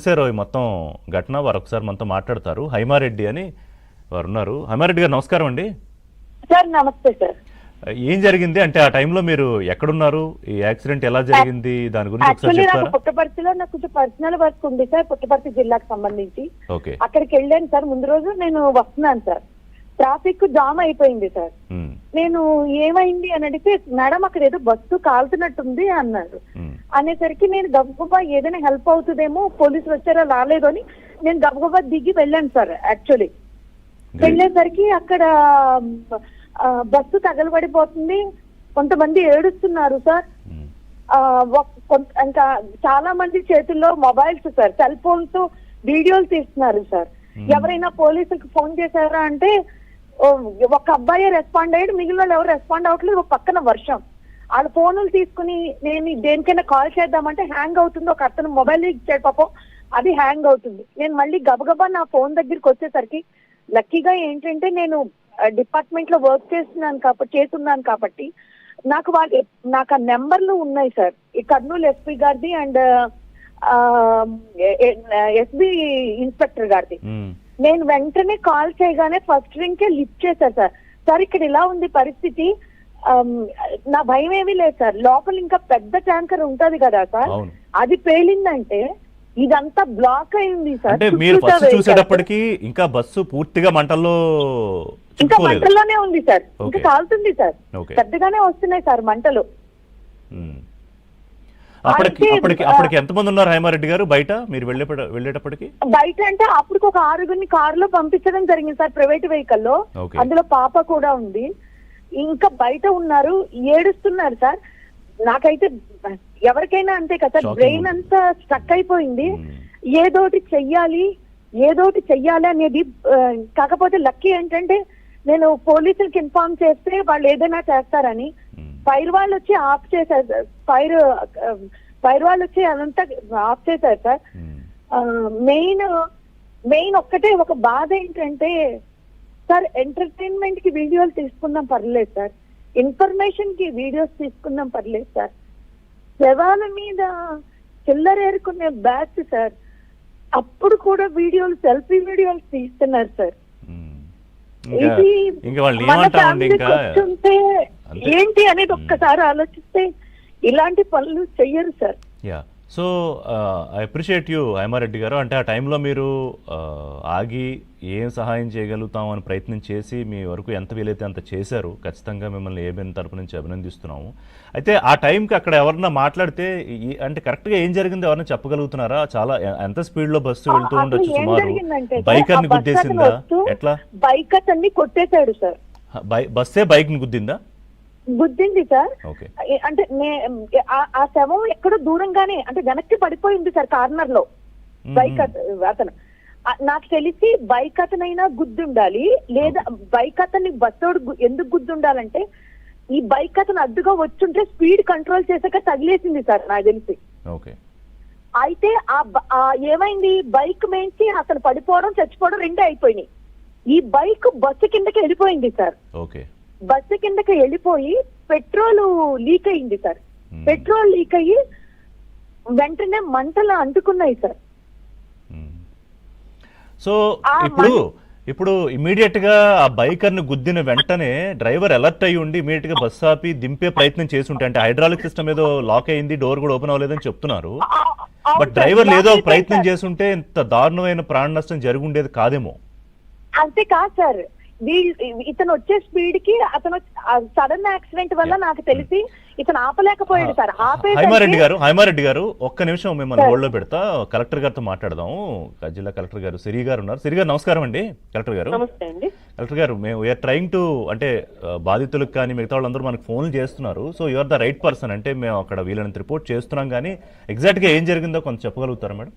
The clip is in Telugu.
చూసారో ఈ మొత్తం ఘటన, వారు ఒకసారి మనతో మాట్లాడతారు. హైమారెడ్డి అని వారు ఉన్నారు. హైమారెడ్డి గారు నమస్కారం అండి. సార్ నమస్తే సార్. ఏం జరిగింది అంటే ఆ టైంలో మీరు ఎక్కడున్నారు, ఈ యాక్సిడెంట్ ఎలా జరిగింది, దాని గురించి ఒకసారి యాక్చువల్లీ నాకు చెప్తారా? పుట్టపర్తిలో నాకు కొంచెం పర్సనల్ వర్క్ ఉంది సార్, పుట్టపర్తి జిల్లాకు సంబంధించి. ఓకే. అక్కడికి వెళ్ళాను సార్. ముందు రోజు నేను వస్తున్నాను సార్, ట్రాఫిక్ జామ్ అయిపోయింది సార్. నేను ఏమైంది అని అడిగితే మేడం అక్కడ ఏదో బస్సు కాలుతున్నట్టుంది అన్నారు. అనేసరికి నేను గబగబా ఏదైనా హెల్ప్ అవుతుందేమో, పోలీసులు వచ్చారా రాలేదు అని నేను గబగబా దిగి వెళ్ళాను సార్. యాక్చువల్లీ వెళ్ళేసరికి అక్కడ బస్సు తగలబడిపోతుంది, కొంతమంది ఏడుస్తున్నారు సార్. ఇంకా చాలా మంది చేతుల్లో మొబైల్స్ సార్, సెల్ ఫోన్స్ తో వీడియోలు తీస్తున్నారు సార్. ఎవరైనా పోలీసులకు ఫోన్ చేశారా అంటే ఒక అబ్బాయి రెస్పాండ్ అయ్యాడు, మిగిలిన వాళ్ళు ఎవరు రెస్పాండ్ అవ్వట్లేదు. ఒక పక్కన వర్షం, వాళ్ళ ఫోన్లు తీసుకుని నేను దేనికైనా కాల్ చేద్దామంటే హ్యాంగ్ అవుతుంది. ఒక అతను మొబైల్ ఇచ్చాడు పాపం, అది హ్యాంగ్ అవుతుంది. నేను మళ్ళీ గబగబా నా ఫోన్ దగ్గరికి వచ్చేసరికి లక్కీగా ఏంటంటే నేను డిపార్ట్మెంట్ లో వర్క్ చేస్తున్నాను కాబట్టి నాకు ఆ నెంబర్లు ఉన్నాయి సార్. ఈ కర్నూలు ఎస్పీ గారిది అండ్ ఎస్బీ ఇన్స్పెక్టర్ గారిది. నేను వెంటనే కాల్ చేయగానే ఫస్ట్ రింగ్ కే లిఫ్ట్ చేశారు సార్. సార్ ఇక్కడ ఇలా ఉంది పరిస్థితి, నా భయం ఏమీ లేదు సార్. లోపల ఇంకా పెద్ద ట్యాంకర్ ఉంటది కదా సార్, అది పేలిందంటే ఇదంతా బ్లాక్ అయింది సార్. అంటే మీరు ఫస్ట్ చూసేటప్పటికి ఇంకా బస్సు పూర్తిగా మంటల్లో ఇంకా మంటల్లోనే ఉంది సార్, ఇంకా కాలుతుంది సార్, పెద్దగానే వస్తున్నాయి సార్ మంటలు. అప్పటికి ఎంతమంది ఉన్నారు హైమారెడ్డి గారు బయట మీరు వెళ్ళేటప్పటికి? బయట అంటే అప్పటికి ఒక 6గురిని కారులో పంపించడం జరిగింది సార్, ప్రైవేట్ వెహికల్ లో. అందులో పాప కూడా ఉంది. ఇంకా బయట ఉన్నారు, ఏడుస్తున్నారు సార్. నాకైతే ఎవరికైనా అంతే కదా, బ్రెయిన్ అంతా స్ట్రక్ అయిపోయింది. ఏదోటి చెయ్యాలి అనేది. కాకపోతే లక్కీ ఏంటంటే నేను పోలీసులకు ఇన్ఫార్మ్ చేస్తే వాళ్ళు ఏదైనా చేస్తారని ఫైర్ వాళ్ళు వచ్చి ఆఫ్ చేశారు. ఫైర్ వాళ్ళు వచ్చి అదంతా ఆఫ్ చేశారు సార్. మెయిన్ ఒక్కటే ఒక బాధ ఏంటంటే సార్, ఎంటర్టైన్మెంట్ కి వీడియోలు తీసుకున్నాం పర్లేదు సార్, ఇన్ఫర్మేషన్ కి వీడియోస్ తీసుకున్నాం పర్లేదు సార్. శవాల మీద చిల్లరేరుకునే బ్యాచ్ సార్, అప్పుడు కూడా వీడియోలు, సెల్ఫీ వీడియోలు తీస్తున్నారు సార్. ఇది మన ఫ్యామిలీకి వస్తుంటే ఏంటి అనేది ఒక్కసారి ఆలోచిస్తే ఇలాంటి పనులు చెయ్యరు sir. So I appreciate you Haimareddy గారు. అంటే ఆ టైంలో మీరు ఆగి ఏం సహాయం చేయగలుగుతాం అని ప్రయత్నం చేసి మీ వరకు ఎంత వీలైతే అంత చేశారు. ఖచ్చితంగా మిమ్మల్ని ఏబిఎన్ తరపు నుంచి అభినందిస్తున్నాము. అయితే ఆ టైంకి అక్కడ ఎవరన్నా మాట్లాడితే అంటే కరెక్ట్గా ఏం జరిగిందో ఎవరన్నా చెప్పగలుగుతున్నారా? చాలా ఎంత స్పీడ్లో బస్సు వెళ్తూ ఉండొచ్చు, సుమారు బైకర్ని గుద్దేసిందా, ఎట్లా? బైక్ అతన్ని కొట్టేశాడు సార్. బస్సే బైక్ని గుద్దిందా? గుద్దింది సార్. అంటే ఆ శవం ఎక్కడో దూరంగానే అంటే వెనక్కి పడిపోయింది సార్, కార్నర్ లో. బైక్ అతను, నాకు తెలిసి బైక్ అతనైనా గుద్దుండాలి, లేదా బైక్ అతన్ని బస్సోడు ఎందుకు గుద్దుండాలంటే ఈ బైక్ అతను అడ్డుగా వచ్చుంటే స్పీడ్ కంట్రోల్ చేసాక తగిలేసింది సార్ నాకు తెలిసి. అయితే ఏమైంది, బైక్ మేంచి అతను పడిపోవడం చచ్చిపోవడం రెండే అయిపోయినాయి. ఈ బైక్ బస్సు కిందకి వెళ్ళిపోయింది సార్. బస్సు కిందకి వెళ్ళిపోయి పెట్రోల్ లీక్ అయింది సార్. పెట్రోల్ లీక్ అయ్యి వెంటనే మంటలు అంటుకున్నాయి సార్. సో ఇప్పుడు ఇమీడియట్ గా ఆ బైకర్ ని గుద్దిన వెంటనే డ్రైవర్ అలర్ట్ అయ్యి ఉండి ఇమీడియట్ గా బస్ ఆపి దింపే ప్రయత్నం చేసి ఉంటే, అంటే హైడ్రాలిక్ సిస్టమ్ ఏదో లాక్ అయింది, డోర్ కూడా ఓపెన్ అవ్వలేదని చెప్తున్నారు. బట్ డ్రైవర్ ఏదో ప్రయత్నం చేస్తుంటే ఇంత దారుణమైన ప్రాణ నష్టం జరిగి ఉండేది కాదేమో. అంతే కాదు సార్, ఇతను వచ్చే స్పీడ్ కి అతను సడన్ యాక్సిడెంట్ వల్ల నాకు తెలిసి ఇతను ఆపలేకపోయాడు సార్. హైమారెడ్డి గారు ఒక్క నిమిషం మిమ్మల్ని హోల్డ్ లో పెడతా, కలెక్టర్ గారితో మాట్లాడదాం. జిల్లా కలెక్టర్ గారు సిరి గారు ఉన్నారు. సిరి గారు నమస్కారం అండి. కలెక్టర్ గారు. కలెక్టర్ గారు, మేము వీఆర్ ట్రైంగ్ టు, అంటే బాధితులకు కానీ మిగతా వాళ్ళందరూ మనకు ఫోన్లు చేస్తున్నారు. So you're the right person. అంటే మేము అక్కడ వీళ్ళని రిపోర్ట్ చేస్తున్నాం, కానీ ఎగ్జాక్ట్ గా ఏం జరిగిందో కొంచెం చెప్పగలుగుతారా మేడం?